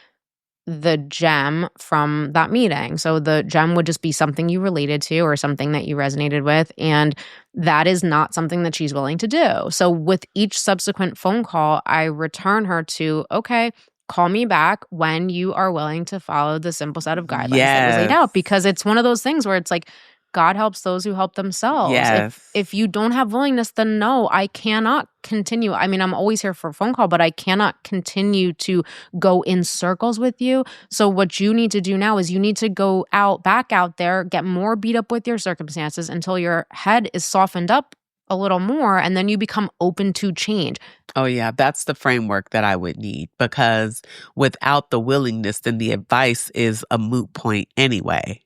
B: the gem from that meeting. So the gem would just be something you related to or something that you resonated with. And that is not something that she's willing to do. So with each subsequent phone call, I return her to, okay, call me back when you are willing to follow the simple set of guidelines that was laid out. Because it's one of those things where it's like, God helps those who help themselves.
A: Yes.
B: If you don't have willingness, then no, I cannot continue. I mean, I'm always here for a phone call, but I cannot continue to go in circles with you. So what you need to do now is you need to go back out there, get more beat up with your circumstances until your head is softened up a little more, and then you become open to change.
A: Oh, yeah. That's the framework that I would need, because without the willingness, then the advice is a moot point anyway.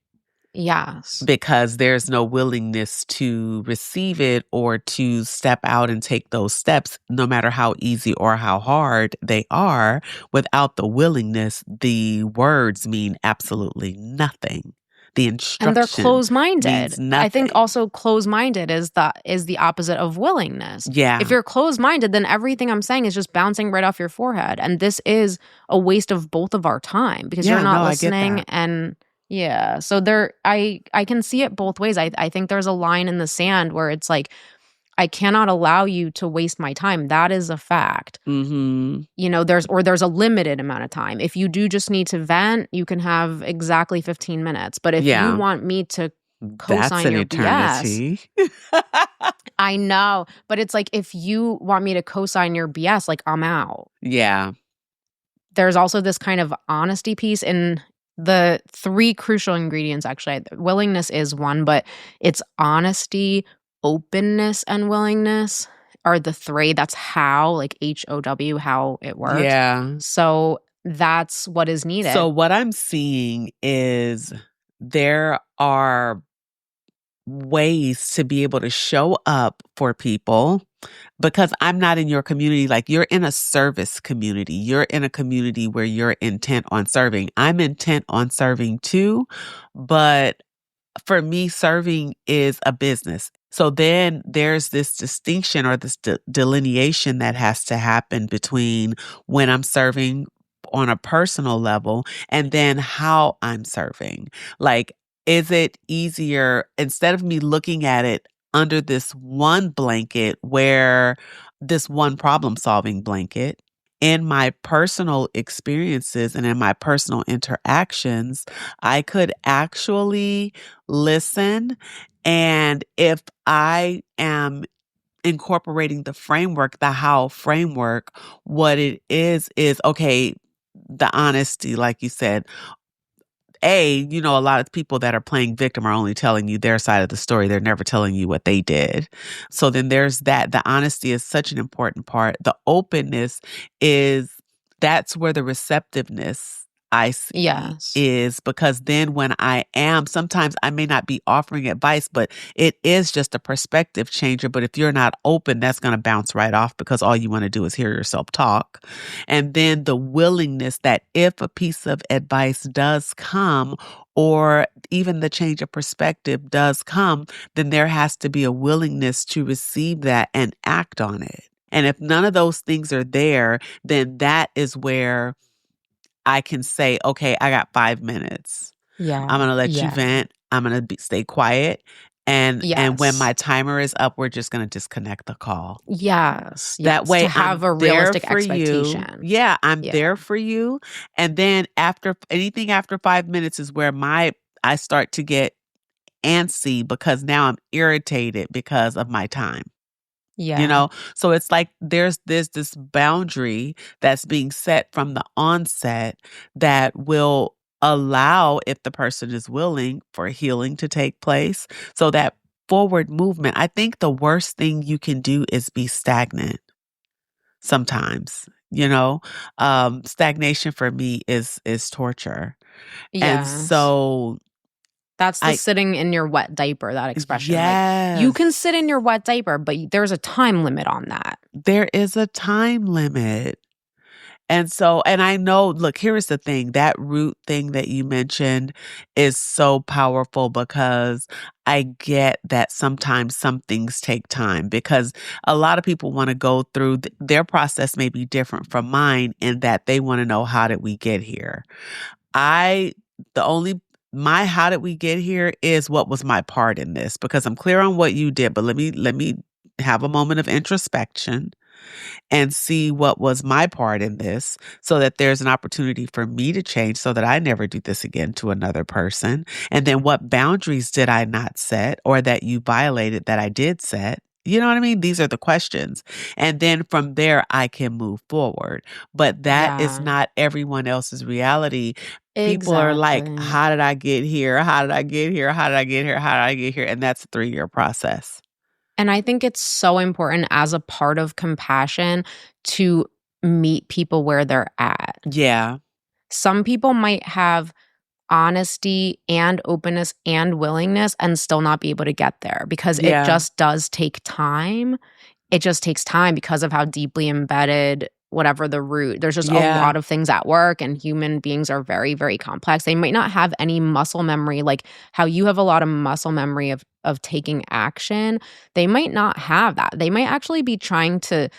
B: Yes.
A: Because there's no willingness to receive it or to step out and take those steps, no matter how easy or how hard they are. Without the willingness, the words mean absolutely nothing. The instruction
B: and they're closed-minded.
A: means nothing.
B: I think also closed-minded is the opposite of willingness.
A: Yeah.
B: If you're closed-minded, then everything I'm saying is just bouncing right off your forehead, and this is a waste of both of our time because you're not listening. And yeah, so I can see it both ways. I think there's a line in the sand where it's like, I cannot allow you to waste my time. That is a fact.
A: Mm-hmm.
B: There's a limited amount of time. If you do just need to vent, you can have exactly 15 minutes. But if you want me to co-sign your BS, I know. But it's like, if you want me to co-sign your BS, like, I'm out.
A: Yeah.
B: There's also this kind of honesty piece in the three crucial ingredients. Actually, willingness is one, but it's honesty, openness, and willingness are the three. That's how, like HOW, how it works.
A: Yeah.
B: So that's what is needed.
A: So what I'm seeing is there are ways to be able to show up for people, because I'm not in your community. Like, you're in a service community. You're in a community where you're intent on serving. I'm intent on serving too, but for me, serving is a business. So then there's this distinction or this delineation that has to happen between when I'm serving on a personal level and then how I'm serving. Like, is it easier, instead of me looking at it under this one blanket where this one problem solving blanket. In my personal experiences and in my personal interactions, I could actually listen. And if I am incorporating the framework, the how framework, what it is okay, the honesty, like you said. A lot of people that are playing victim are only telling you their side of the story. They're never telling you what they did. So then there's that. The honesty is such an important part. The openness that's where the receptiveness I see
B: Yes.
A: is, because then when sometimes I may not be offering advice, but it is just a perspective changer. But if you're not open, that's going to bounce right off, because all you want to do is hear yourself talk. And then the willingness that if a piece of advice does come, or even the change of perspective does come, then there has to be a willingness to receive that and act on it. And if none of those things are there, then that is where I can say, okay, I got 5 minutes.
B: Yeah.
A: I'm going to let you
B: Yeah.
A: vent. I'm going to stay quiet. And when
B: Yes.
A: my timer is up, we're just going to disconnect the call.
B: Yes.
A: That
B: Yes.
A: way
B: To have a
A: there
B: realistic
A: for you.
B: expectation.
A: Yeah, I'm
B: Yeah.
A: there for you. And then anything after 5 minutes is where I start to get antsy, because now I'm irritated because of my time.
B: Yeah.
A: So it's like there's this boundary that's being set from the onset that will allow, if the person is willing, for healing to take place. So that forward movement, I think the worst thing you can do is be stagnant sometimes. Stagnation for me is torture. And
B: Yes.
A: so
B: That's the sitting in your wet diaper, that expression.
A: yes.
B: Like, you can sit in your wet diaper, but there's a time limit on that.
A: There is a time limit. And I know, look, here's the thing, that root thing that you mentioned is so powerful, because I get that sometimes some things take time, because a lot of people want to go through their process may be different from mine, in that they want to know, how did we get here? My how did we get here is what was my part in this, because I'm clear on what you did, but let me have a moment of introspection and see what was my part in this, so that there's an opportunity for me to change, so that I never do this again to another person. And then what boundaries did I not set, or that you violated that I did set? You know what I mean? These are the questions. And then from there, I can move forward. But that is not everyone else's reality. People are like, how did I get here? How did I get here? How did I get here? How did I get here? And that's a 3-year process.
B: And I think it's so important, as a part of compassion, to meet people where they're at.
A: Yeah.
B: Some people might have honesty and openness and willingness and still not be able to get there, because it just does take time. It just takes time because of how deeply embedded, whatever the root, there's just a lot of things at work, and human beings are very, very complex. They might not have any muscle memory, like how you have a lot of muscle memory of taking action. They might not have that. They might actually be trying to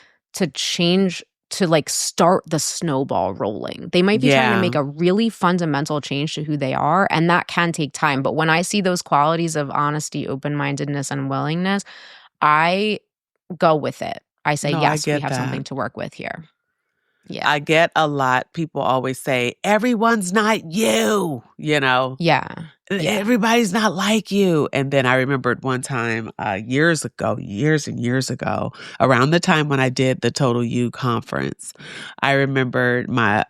B: change, to like start the snowball rolling. They might be trying to make a really fundamental change to who they are, and that can take time. But when I see those qualities of honesty, open-mindedness, and willingness, I go with it. I say, yes, we have something to work with here. Yeah.
A: I get a lot. People always say, everyone's not you,
B: Yeah.
A: Everybody's not like you. And then I remembered one time years and years ago, around the time when I did the Total You conference, I remembered my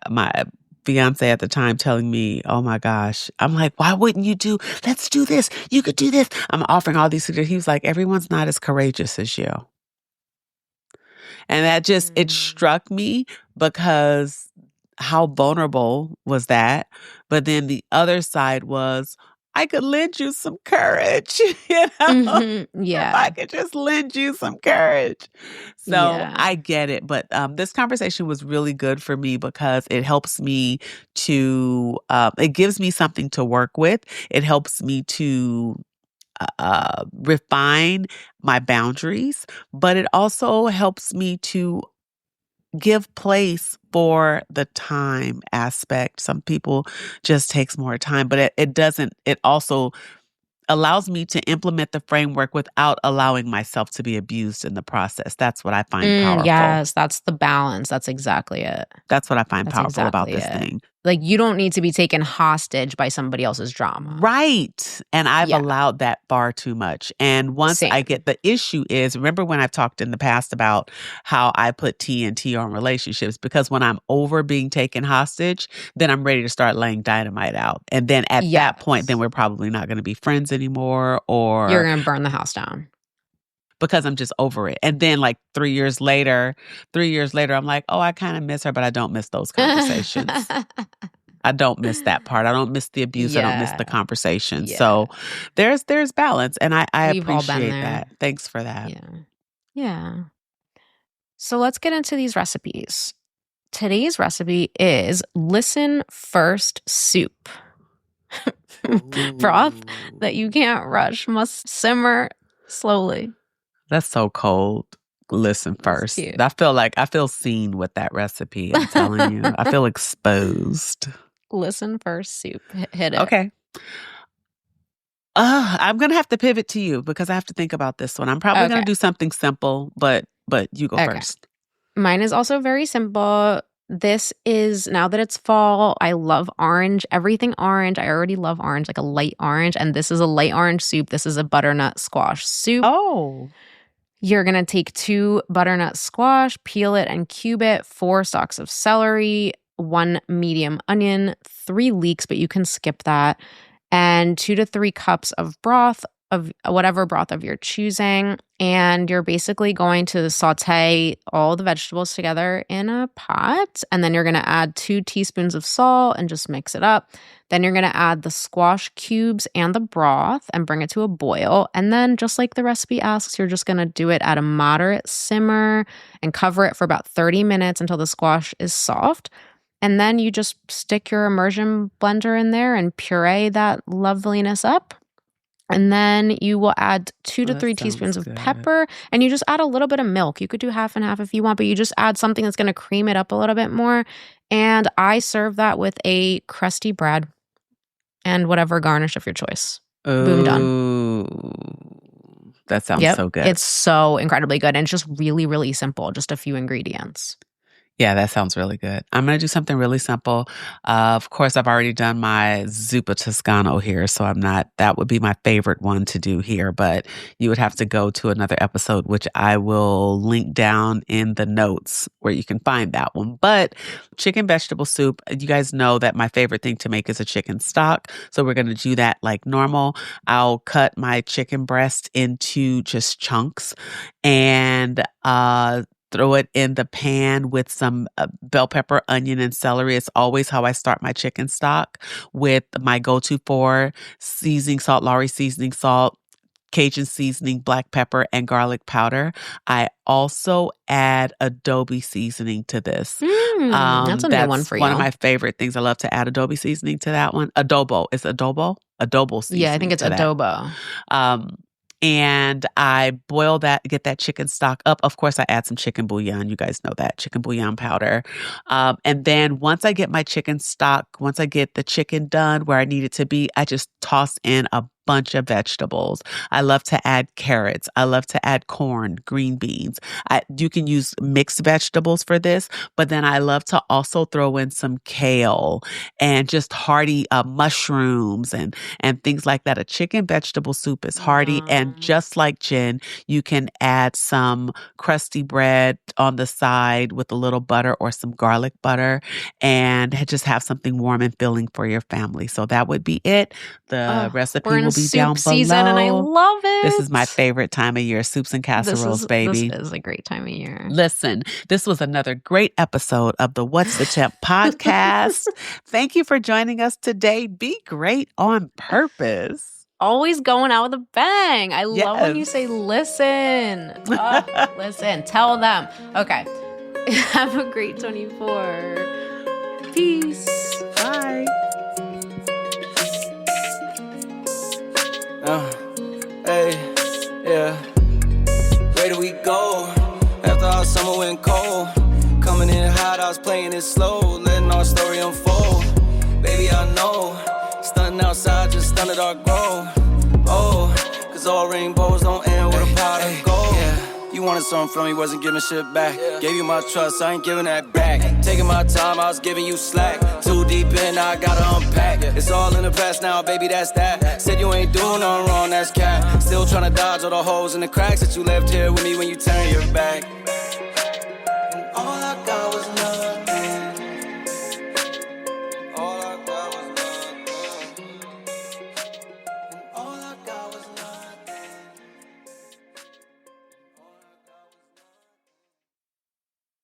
A: fiance at the time telling me, oh my gosh, I'm like, why wouldn't you let's do this. You could do this. I'm offering all these suggestions. He was like, everyone's not as courageous as you. And that just, it struck me, because how vulnerable was that? But then the other side was, I could lend you some courage,
B: Mm-hmm. Yeah.
A: If I could just lend you some courage. So I get it. But this conversation was really good for me, because it helps me to, it gives me something to work with. It helps me to refine my boundaries, but it also helps me to give place for the time aspect. Some people just takes more time, but it doesn't, it also allows me to implement the framework without allowing myself to be abused in the process. That's what I find powerful.
B: Yes, that's the balance. That's exactly it.
A: That's what I find
B: That's
A: powerful about
B: exactly
A: this
B: it.
A: thing.
B: Like, you don't need to be taken hostage by somebody else's drama.
A: Right. And I've
B: Yeah.
A: allowed that far too much. And once I
B: Same.
A: get the issue is, remember when I've talked in the past about how I put TNT on relationships, because when I'm over being taken hostage, then I'm ready to start laying dynamite out. And then at that point, then
B: Yes.
A: we're probably not going to be friends anymore, or
B: You're going to burn the house down.
A: because I'm just over it. And then like 3 years later, I'm like, oh, I kind of miss her, but I don't miss those conversations. I don't miss that part. I don't miss the abuse. I don't miss the conversation.
B: Yeah.
A: So there's balance, and I
B: We've all been
A: appreciate
B: there.
A: that. Thanks for that.
B: Yeah. So let's get into these recipes. Today's recipe is listen first soup. Broth that you can't rush, must simmer slowly.
A: That's so cold. Listen first.
B: cute.
A: I feel seen with that recipe. I'm telling you. I feel exposed.
B: Listen first soup. Hit it.
A: Okay. I'm going to have to pivot to you because I have to think about this one. I'm probably going to do something simple, but you go first.
B: Mine is also very simple. This is, now that it's fall, I love orange, everything orange. I already love orange, like a light orange. And this is a light orange soup. This is a butternut squash soup.
A: Oh.
B: You're going to take 2 butternut squash, peel it and cube it, 4 stalks of celery, 1 medium onion, 3 leeks, but you can skip that, and 2 to 3 cups of broth, of whatever broth of your choosing. And you're basically going to saute all the vegetables together in a pot. And then you're going to add 2 teaspoons of salt and just mix it up. Then you're going to add the squash cubes and the broth and bring it to a boil. And then, just like the recipe asks, you're just going to do it at a moderate simmer and cover it for about 30 minutes until the squash is soft. And then you just stick your immersion blender in there and puree that loveliness up. And then you will add 2 to 3 teaspoons of pepper, and you just add a little bit of milk. You could do half and half if you want, but you just add something that's going to cream it up a little bit more. And I serve that with a crusty bread and whatever garnish of your choice.
A: Ooh,
B: boom, done.
A: That sounds so good.
B: It's so incredibly good, and it's just really, really simple. Just a few ingredients.
A: Yeah, that sounds really good. I'm going to do something really simple. Of course, I've already done my zuppa toscano here, so that would be my favorite one to do here, but you would have to go to another episode, which I will link down in the notes where you can find that one. But chicken vegetable soup, you guys know that my favorite thing to make is a chicken stock, so we're going to do that like normal. I'll cut my chicken breast into just chunks and throw it in the pan with some bell pepper, onion, and celery. It's always how I start my chicken stock, with my go-to for seasoning salt, Lowry seasoning salt, Cajun seasoning, black pepper, and garlic powder. I also add adobe seasoning to this.
B: That's a new one for you.
A: One of my favorite things. I love to add adobe seasoning to that one. Adobo. It's adobo? Adobo seasoning.
B: Yeah, I think it's adobo.
A: And I boil that, get that chicken stock up. Of course, I add some chicken bouillon. You guys know that, chicken bouillon powder. And then once I get my chicken stock, once I get the chicken done where I need it to be, I just toss in a bunch of vegetables. I love to add carrots. I love to add corn, green beans. You can use mixed vegetables for this, but then I love to also throw in some kale and just hearty mushrooms and things like that. A chicken vegetable soup is hearty. And just like Jen, you can add some crusty bread on the side with a little butter or some garlic butter and just have something warm and filling for your family. So that would be it. The recipe will be down below.
B: Season, and I love it.
A: This is my favorite time of year, soups and casseroles, baby.
B: This is a great time of year.
A: Listen, this was another great episode of the What's the Temp podcast. Thank you for joining us today. Be great on purpose.
B: Always going out with a bang. I love when you say listen. Listen, tell them. Okay. Have a great 24. Peace.
A: Bye.
C: Hey, yeah. Where do we go? After our summer went cold, coming in hot, I was playing it slow, letting our story unfold. Baby, I know, stunting outside, just stunted our growth. Oh, all rainbows don't end with a pot of gold. You wanted something from me, wasn't giving shit back. Gave you my trust, I ain't giving that back. Taking my time, I was giving you slack. Too deep in, I gotta unpack. It's all in the past now, baby, that's that. Said you ain't doing nothing wrong, that's cap. Still tryna dodge all the holes and the cracks that you left here with me when you turn your back.